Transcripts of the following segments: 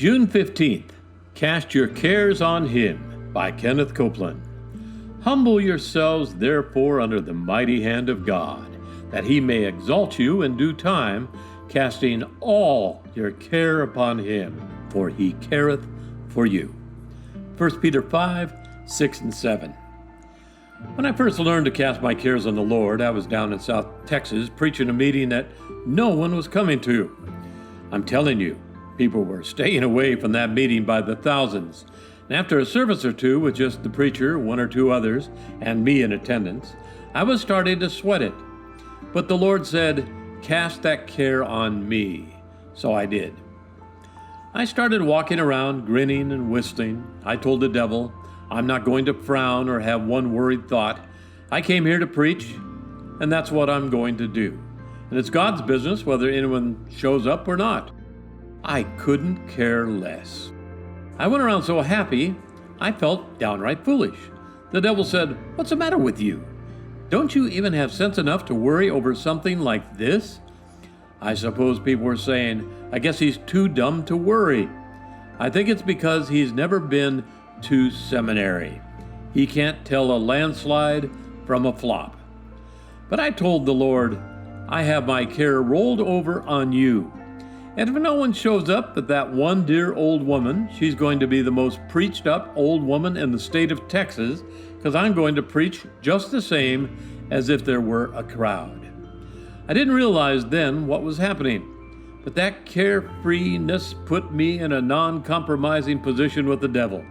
June 15th, Cast Your Cares on Him by Kenneth Copeland. Humble yourselves therefore under the mighty hand of God, that he may exalt you in due time, casting all your care upon him, for he careth for you. 1 Peter 5, 6 and 7. When I first learned to cast my cares on the Lord, I was down in South Texas preaching a meeting that no one was coming to. I'm telling you, people were staying away from that meeting by the thousands. And after a service or two with just the preacher, one or two others, and me in attendance, I was starting to sweat it. But the Lord said, "Cast that care on me." So I did. I started walking around, grinning and whistling. I told the devil, I'm not going to frown or have one worried thought. I came here to preach, and that's what I'm going to do. And it's God's business whether anyone shows up or not. I couldn't care less. I went around so happy, I felt downright foolish. The devil said, "What's the matter with you? Don't you even have sense enough to worry over something like this?" I suppose people were saying, I guess he's too dumb to worry. I think it's because he's never been to seminary. He can't tell a landslide from a flop. But I told the Lord, I have my care rolled over on you. And if no one shows up but that one dear old woman, she's going to be the most preached up old woman in the state of Texas, because I'm going to preach just the same as if there were a crowd. I didn't realize then what was happening, but that carefreeness put me in a non-compromising position with the devil.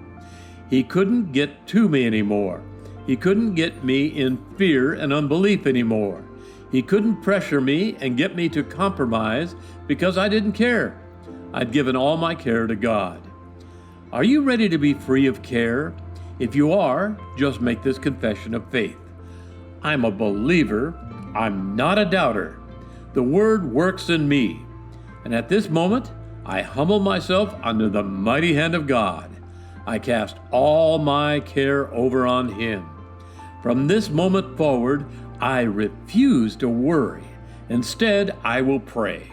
He couldn't get to me anymore. He couldn't get me in fear and unbelief anymore. He couldn't pressure me and get me to compromise because I didn't care. I'd given all my care to God. Are you ready to be free of care? If you are, just make this confession of faith. I'm a believer. I'm not a doubter. The Word works in me. And at this moment, I humble myself under the mighty hand of God. I cast all my care over on Him. From this moment forward, I refuse to worry. Instead, I will pray.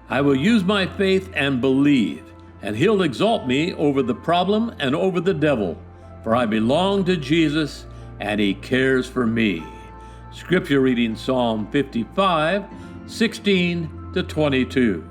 I will use my faith and believe, and He'll exalt me over the problem and over the devil, for I belong to Jesus, and He cares for me. Scripture reading Psalm 55, 16 to 22.